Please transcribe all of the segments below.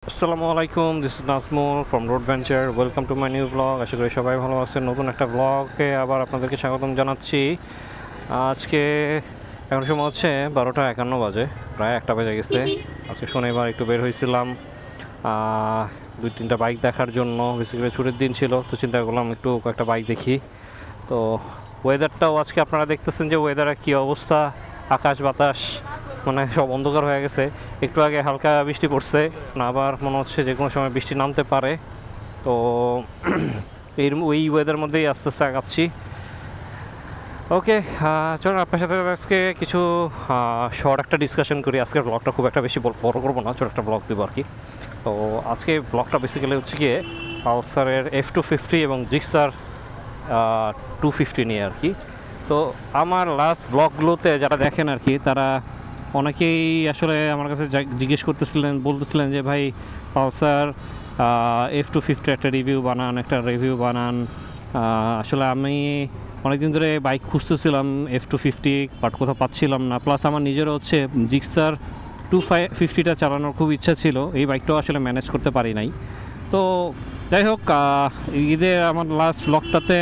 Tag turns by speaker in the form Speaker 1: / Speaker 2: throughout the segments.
Speaker 1: আসসালামু আলাইকুম, this is Nazmul from Road Venture. Welcome to my new vlog. আশা করি সবাই ভালো আছেন। নতুন একটা ব্লগে আবার আপনাদেরকে স্বাগতম জানাচ্ছি। আজকে এখন সময় হচ্ছে 12টা 51 বাজে, প্রায় 1টা বেজে গেছে। আজকে শনিবার একটু বের হয়েছিলাম 2-3টা বাইক দেখার জন্য। বেসিক্যালি ছুটির দিন ছিল, তো চিন্তা করলাম একটু কয়েকটা বাইক দেখি। তো ওয়েদারটাও আজকে আপনারা দেখতেছেন যে ওয়েদারের কী অবস্থা, আকাশ বাতাস মানে সব অন্ধকার হয়ে গেছে। একটু আগে হালকা বৃষ্টি পড়ছে, না আবার মনে হচ্ছে যে কোনো সময় বৃষ্টি নামতে পারে। তো ওই ওয়েদার মধ্যেই আস্তে আস্তে আগাচ্ছি। ওকে, চলুন আপনার সাথে আজকে কিছু শর্ট একটা ডিসকাশন করি। আজকের ব্লগটা খুব একটা বেশি বড় করবো না, ছোট একটা ব্লগ দেবো আর কি। তো আজকে ব্লগটা বেসিক্যালি হচ্ছে গিয়ে পালসারের F250 এবং জিক্সার 250 নিয়ে আর কি। তো আমার লাস্ট ব্লগগুলোতে যারা দেখেন আর কি, তারা অনেকেই আসলে আমার কাছে জিজ্ঞেস করতেছিলেন, বলতেছিলেন যে ভাই পালসার F250 একটা রিভিউ বানান। আসলে আমি অনেকদিন ধরে বাইক খুঁজতেছিলাম F250, বাট কোথাও পাচ্ছিলাম না। প্লাস আমার নিজেরও হচ্ছে জিক্সার 250টা চালানোর খুব ইচ্ছা ছিল, এই বাইকটাও আসলে ম্যানেজ করতে পারি নাই। তো যাই হোক, ঈদের আমার লাস্ট ব্লগটাতে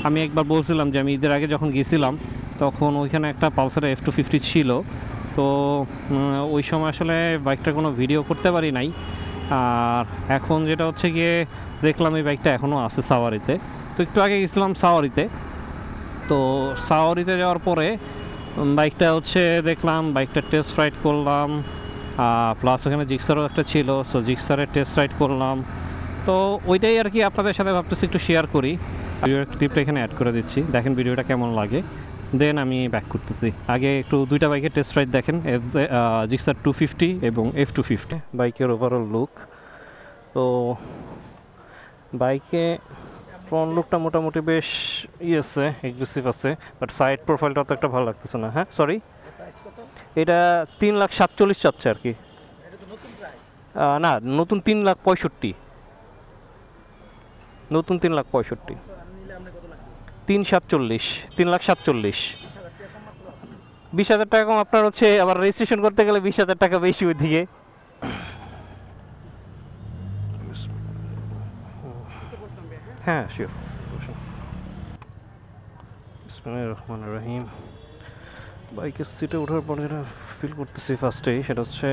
Speaker 1: আমি একবার বলছিলাম যে আমি ঈদের আগে যখন গেছিলাম তখন ওইখানে একটা পালসার F250 ছিল। তো ওই সময় আসলে বাইকটার কোনো ভিডিও করতে পারি নাই। আর এখন যেটা হচ্ছে গিয়ে দেখলাম এই বাইকটা এখনও আছে সাওয়ারিতে। তো একটু আগে গেছিলাম সাওয়ারিতে। তো সাওয়ারিতে যাওয়ার পরে বাইকটা হচ্ছে দেখলাম, বাইকটা টেস্ট রাইড করলাম। প্লাস ওখানে জিক্সারও একটা ছিল, সো জিক্সারের টেস্ট রাইড করলাম। তো ওইটাই আর কি আপনাদের সাথে ভাবতেছি একটু শেয়ার করি। ভিডিওর ক্লিপটা এখানে অ্যাড করে দিচ্ছি, দেখেন ভিডিওটা কেমন লাগে, দেন আমি ব্যাক করতেছি। আগে একটু দুইটা বাইকের টেস্ট রাইড দেখেন, জিক্সার 250 এবং F250 বাইকের ওভারঅল লুক। তো বাইকে ফ্রন্ট লুকটা মোটামুটি বেশ আছে, এগ্রেসিভ আছে, বাট সাইড প্রোফাইলটা তো একটা ভালো লাগতেছে না। হ্যাঁ সরি, এটা 3,47,000 চাচ্ছে আর কি। না, নতুন 3,65,000, নতুন 3,65,000, 3,47,000, 3,47,000। 20,000 টাকা কম আপনার হচ্ছে, আবার রেজিস্ট্রেশন করতে গেলে 20,000 টাকা বেশি ওইদিকে। হ্যাঁ শিওর। বিসমিল্লাহির রহমানির রহিম। বাইকের সিটে ওঠার পর যেটা ফিল করতেছি ফার্স্টেই, সেটা হচ্ছে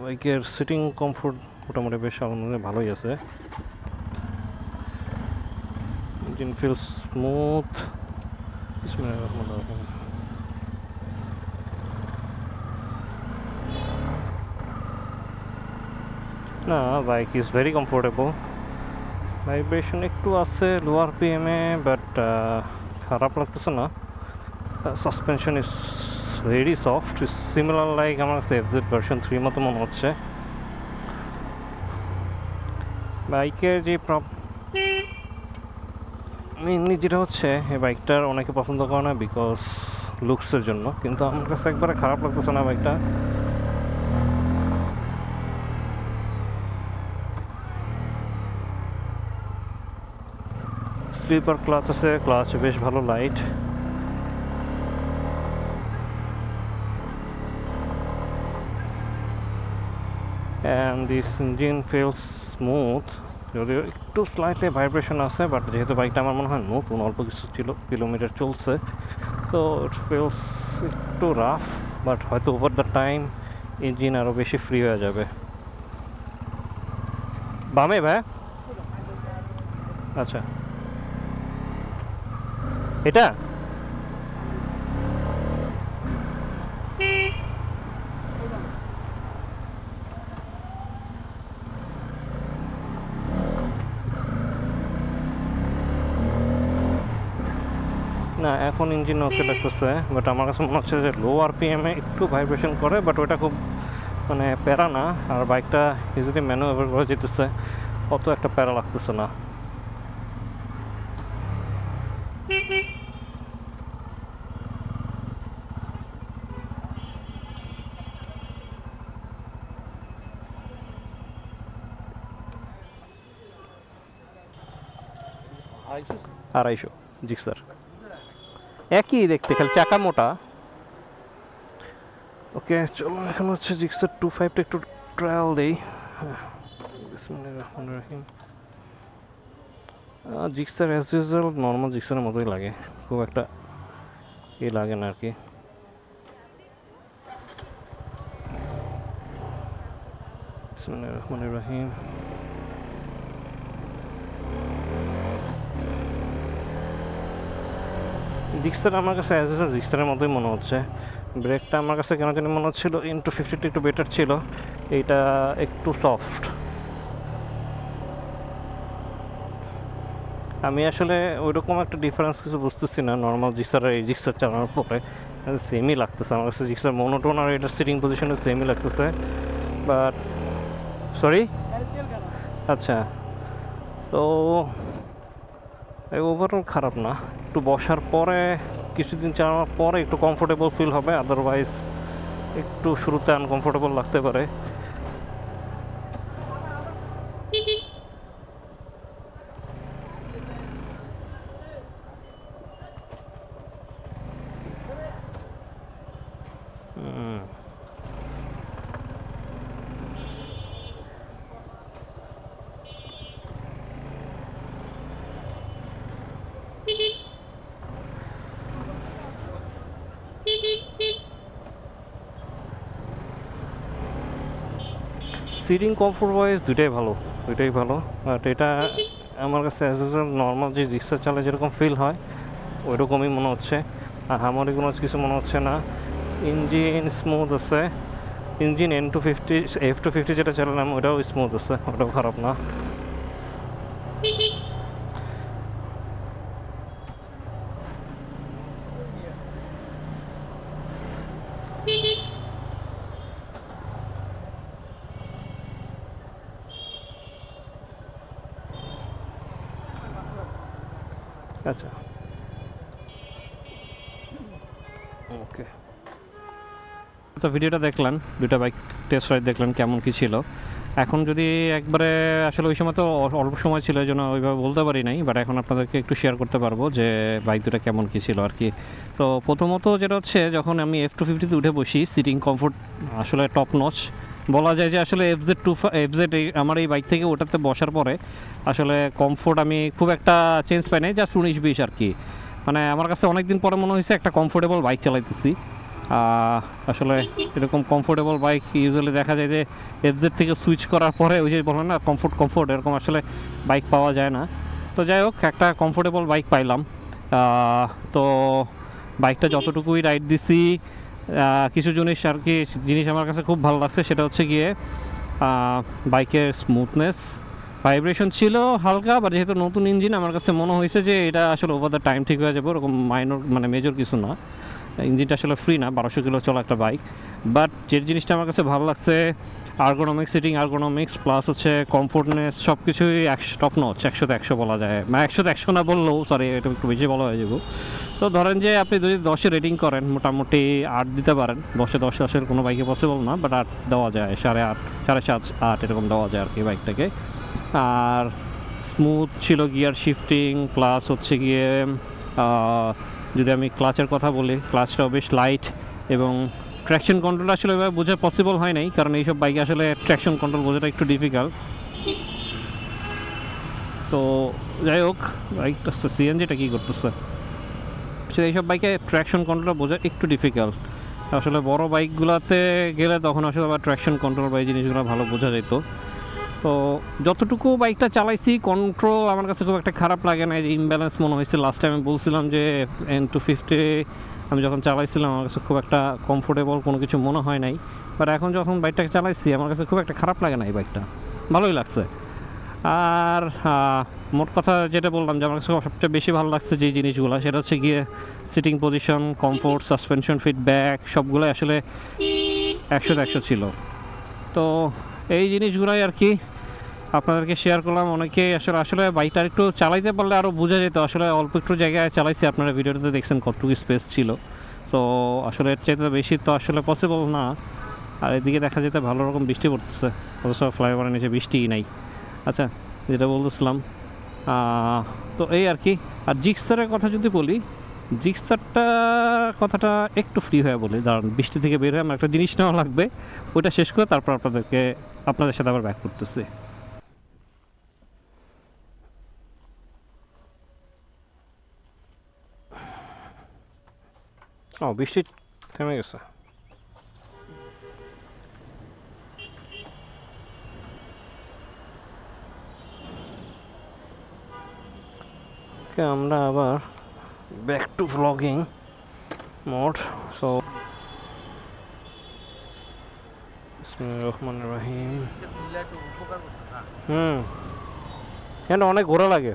Speaker 1: বাইকের সিটিং কমফোর্ট মোটামুটি বেশ আলহামদুলিল্লাহ ভালোই আছে। Engine feel smooth. বিসমিল্লাহির রহমানির রহিম। না, bike is very comfortable. Vibration একটু আছে লোয়ার পিএমে, বাট খারাপ লাগতেছে না। Suspension is very soft, similar like আমার কাছে FZ ভার্সন 3 মতো মনে হচ্ছে। বাইকের যে মেইনলি যেটা হচ্ছে, এই বাইকটার অনেকে পছন্দ করে না বিকজ লুকসের জন্য, কিন্তু আমার কাছে একবারে খারাপ লাগতেছে না বাইকটা। স্লিপার ক্লাচ আছে, ক্লাচ বেশ ভালো light. And this engine feels smooth, যদিও একটু স্লাইটলি ভাইব্রেশন আছে, বাট যেহেতু বাইকটা আমার মনে হয় নতুন, অল্প কিছু কিলোমিটার চলছে, তো ইট ফিলস একটু রাফ, বাট হয়তো ওভার দ্য টাইম ইঞ্জিন আরও বেশি ফ্রি হয়ে যাবে। বামে ভাই, আচ্ছা এটা না, এখন ইঞ্জিন ওকে লাগতেছে, বাট আমার কাছে মনে হচ্ছে যে লো আরপিএমে একটু ভাইব্রেশন করে, বাট ওটা খুব মানে প্যারা না। আর বাইকটা ইজিলি ম্যানুভার করে যেতেছে, অত একটা প্যারা লাগতেছে না। আড়াইশো জিক্সার একই দেখতে, খালি চাকা মোটা। ওকে চলো, এখন হচ্ছে জিক্সার 2.5টা একটু ট্রায়াল দিই। বিসমিল্লাহির রহমানির রহিম। জিক্সার অ্যাজ ইউজুয়াল নর্মাল জিক্সারের মতোই লাগে, খুব একটা লাগে না আর কি। বিসমিল্লাহির রহমানির রহিম। জিক্সার আমার কাছে অ্যাজ ইউজুয়াল জিক্সারের মতোই মনে হচ্ছে। ব্রেকটা আমার কাছে কেন জানি মনে হচ্ছিল ইনটু 50টা একটু বেটার ছিল, এইটা একটু সফট। আমি আসলে ওইরকম একটা ডিফারেন্স কিছু বুঝতেছি না নর্মাল জিক্সার আর এই জিক্সার চালানোর পরে, সেমই লাগতেছে আমার কাছে। জিক্সার মোনোটোন আর এটার সিটিং পজিশনে সেমই লাগতেছে, বাট সরি আচ্ছা। তো ওভারঅল খারাপ না, একটু বসার পরে কিছুদিন চালানোর পরে একটু কমফোর্টেবল ফিল হবে, আদারওয়াইজ একটু শুরুতে আনকমফোর্টেবল লাগতে পারে। সিটিং কমফোর্ট ওয়াইজ দুইটাই ভালো, বাট এটা আমার কাছে অ্যাজ ইউজুয়াল নর্মাল যে জিক্সার চালে যেরকম ফিল হয় ওইরকমই মনে হচ্ছে, আর আমারই কোনো কিছু মনে হচ্ছে না। ইঞ্জিন স্মুথ আছে, ইঞ্জিন F250 যেটা চালালাম ওটাও স্মুথ আছে, ওটাও খারাপ না। আচ্ছা ওকে, তো ভিডিওটা দেখলেন, দুটা বাইক টেস্ট রাইড দেখলেন কেমন কী ছিল। এখন যদি একবারে আসলে ওই সময় তো অল্প সময় ছিল এই জন্য ওইভাবে বলতে পারি নাই, বাট এখন আপনাদেরকে একটু শেয়ার করতে পারবো যে বাইক দুটা কেমন কী ছিল আর কি। তো প্রথমত যেটা হচ্ছে, যখন আমি F250-তে উঠে বসি সিটিং কমফোর্ট আসলে টপ নচ বলা যায়। যে আসলে FZ আমার এই বাইক থেকে ওটাতে বসার পরে আসলে কমফোর্ট আমি খুব একটা চেঞ্জ পাই নাই, জাস্ট 19-20 আর কি। মানে আমার কাছে অনেক দিন পরে মনে হয়েছে একটা কমফোর্টেবল বাইক চালাইতেছি। আসলে এরকম কমফোর্টেবল বাইক ইউজুয়ালি দেখা যায় যে FZ থেকে সুইচ করার পরে ওই যে বলেন না কমফোর্ট এরকম আসলে বাইক পাওয়া যায় না। তো যাই হোক, একটা কমফোর্টেবল বাইক পাইলাম। তো বাইকটা যতটুকুই রাইড দিছি, কিছু জিনিস আমার কাছে খুব ভালো লাগছে, সেটা হচ্ছে গিয়ে বাইকের স্মুথনেস। ভাইব্রেশন ছিল হালকা, বা যেহেতু নতুন ইঞ্জিন আমার কাছে মনে হয়েছে যে এটা আসলে ওভার দ্য টাইম ঠিক হয়ে যাবে, ওরকম মেজর কিছু না। ইঞ্জিনটা আসলে ফ্রি না, 1200 কিলো চলা একটা বাইক। বাট যে জিনিসটা আমার কাছে ভালো লাগছে, আর্গোনমিক্স প্লাস হচ্ছে কমফোর্টনেস, সব কিছুই টপ নচ, 100-100 বলা যায়। 100-100 না বললেও, সরি এটা একটু বেশি বলা হয়ে যাবো। তো ধরেন যে আপনি যদি 10-এ রেটিং করেন, মোটামুটি 8 দিতে পারেন। 10-10 আসলে কোনো বাইকে পসিবল না, বাট 8 দেওয়া যায়, 8.5, 7.5, 8 এরকম দেওয়া যায় আর কি বাইকটাকে। আর স্মুথ ছিল গিয়ার শিফটিং, প্লাস হচ্ছে গিয়ে যদি আমি ক্লাচের কথা বলি, ক্লাচটাও বেশ লাইট, এবং ট্র্যাকশন কন্ট্রোল আসলে এভাবে বোঝা পসিবল হয় নাই, কারণ এইসব বাইকে আসলে ট্র্যাকশন কন্ট্রোল বোঝাটা একটু ডিফিকাল্ট। তো যাই হোক, বাইকটা সিএনজিটা কী করতেছে, এইসব বাইকে ট্র্যাকশন কন্ট্রোলটা বোঝা একটু ডিফিকাল্ট। আসলে বড় বাইকগুলোতে গেলে তখন আসলে আবার ট্র্যাকশন কন্ট্রোল বা এই জিনিসগুলো ভালো বোঝা যেত। তো যতটুকু বাইকটা চালাইছি, কন্ট্রোল আমার কাছে খুব একটা খারাপ লাগে না। যে ইমব্যালেন্স মনে হয়েছে লাস্ট টাইম আমি বলছিলাম যে N250 আমি যখন চালাইছিলাম আমার কাছে খুব একটা কমফোর্টেবল কোনো কিছু মনে হয় নাই। বাট এখন যখন বাইকটাকে চালাইছি আমার কাছে খুব একটা খারাপ লাগে না, এই বাইকটা ভালোই লাগছে। আর মোট কথা যেটা বললাম যে আমার কাছে সবচেয়ে বেশি ভালো লাগছে যে জিনিসগুলো, সেটা হচ্ছে গিয়ে sitting position, comfort, suspension, feedback, সবগুলোই আসলে 100-100 ছিল। তো এই জিনিসগুলোই আর কি আপনাদেরকে শেয়ার করলাম। অনেকেই আসলে বাইকটা একটু চালাইতে পারলে আরও বোঝা যেত। আসলে অল্প একটু জায়গায় চালাইছি, আপনারা ভিডিওতে দেখছেন কতটুকু স্পেস ছিল। তো আসলে এর চাইতে বেশি তো আসলে পসিবল না। আর এদিকে দেখা যেতে ভালো রকম বৃষ্টি পড়তেছে, অথচ ফ্লাইওভারের নিচে বৃষ্টিই নাই। আচ্ছা, যেটা বলতেছিলাম, তো এই আর কি। আর জিক্সারের কথা যদি বলি, জিক্সারটা কথাটা একটু ফ্রি হয়ে বলি, কারণ বৃষ্টি থেকে বের হয়ে আমার একটা জিনিস নেওয়া লাগবে, ওইটা শেষ করে তারপর আপনাদের সাথে আবার ব্যাক করতেছি। ও বৃষ্টি থেমে গেছে। আমরা আবার back to vlogging mode. So বিসমিল্লাহির রহমানির রহিম। এটা অনেক ঘোরা লাগে।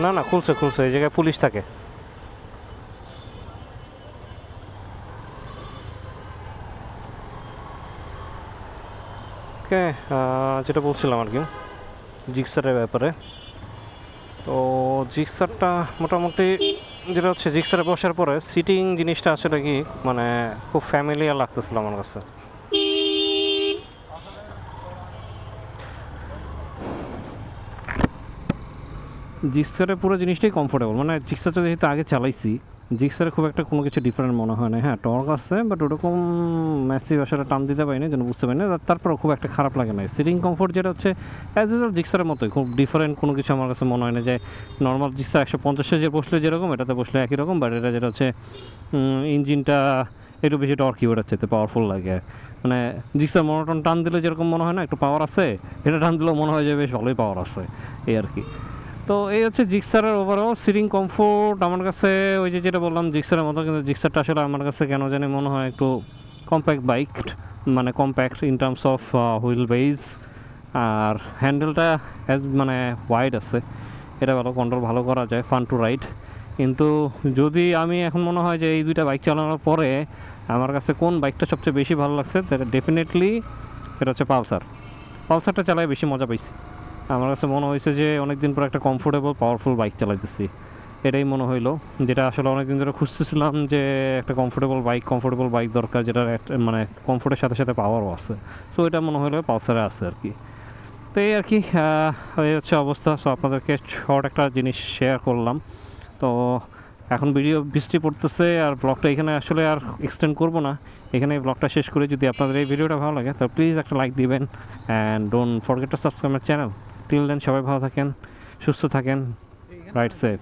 Speaker 1: না না খুলছে খুলছে, এই জায়গায় পুলিশ থাকে। ওকে, যেটা বলছিলাম আর কি জিক্সারের ব্যাপারে। তো জিক্সারটা মোটামুটি যেটা হচ্ছে জিক্সারে বসার পরে সিটিং জিনিসটা আসলে কি মানে খুব ফ্যামিলিয়ার লাগতেছিল আমার কাছে। জিক্সারে পুরো জিনিসটাই কমফোর্টেবল, মানে জিক্সারটা যেহেতু আগে চালাইছি, জিক্সারে খুব একটা কোনো কিছু ডিফারেন্ট মনে হয় না। হ্যাঁ টর্ক আছে, বাট ওরকম ম্যাসিভ আসলে টান দিতে পারি না, যেন বুঝতে পারি না। তারপরেও খুব একটা খারাপ লাগে না। সিটিং কমফোর্ট যেটা হচ্ছে অ্যাজ ইউজুয়াল জিক্সারের মতোই, খুব ডিফারেন্ট কোনো কিছু আমার কাছে মনে হয় না। যে নর্মাল জিক্সার 150 যে বসলে যেরকম, এটাতে বসলে একই রকম, বাট এটা যেটা হচ্ছে ইঞ্জিনটা একটু বেশি টর্কি ওটার চাইতে পাওয়ারফুল লাগে। মানে জিক্সার মনোটন টান দিলে যেরকম মনে হয় না একটু পাওয়ার আছে, এটা টান দিলেও মনে হয় যে বেশ ভালোই পাওয়ার আছে, এই আর কি। তো এই হচ্ছে জিক্সারের ওভারঅল সিটিং কমফোর্ট আমার কাছে। ওই যে যেটা বললাম জিক্সারের মতো, কিন্তু জিক্সারটা আসলে আমার কাছে কেন জানি মনে হয় একটু কম্প্যাক্ট বাইক, মানে compact in terms of wheelbase. আর হ্যান্ডেলটা মানে ওয়াইড আছে, এটা ভালো, কন্ট্রোল ভালো করা যায়, ফান টু রাইড। কিন্তু যদি আমি এখন মনে হয় যে এই দুইটা বাইক চালানোর পরে আমার কাছে কোন বাইকটা সবচেয়ে বেশি ভালো লাগছে, তাহলে ডেফিনেটলি এটা হচ্ছে পালসার। পালসারটা চালায় বেশি মজা পাইছি। আমার কাছে মনে হয়েছে যে অনেক দিন পর একটা কমফোর্টেবল পাওয়ারফুল বাইক চালাইতেছি, এটাই মনে হইলো। যেটা আসলে অনেক দিন ধরে খুঁজতেছিলাম যে একটা কমফোর্টেবল বাইক দরকার, যেটা মানে কমফোর্টের সাথে সাথে পাওয়ারও আছে। সো এটা মনে হলো পালসারে আছে আর কি। তো এই আর কি এই হচ্ছে অবস্থা। সো আপনাদেরকে শর্ট একটা জিনিস শেয়ার করলাম। তো এখন বৃষ্টি পড়তেছে, আর ব্লগটা এখানে আসলে আর এক্সটেন্ড করবো না, এখানে ব্লগটা শেষ করে। যদি আপনাদের এই ভিডিওটা ভালো লাগে তো প্লিজ একটা লাইক দিবেন, and don't forget to subscribe my channel. Till then সবাই ভালো থাকেন, সুস্থ থাকেন, রাইট সেফ।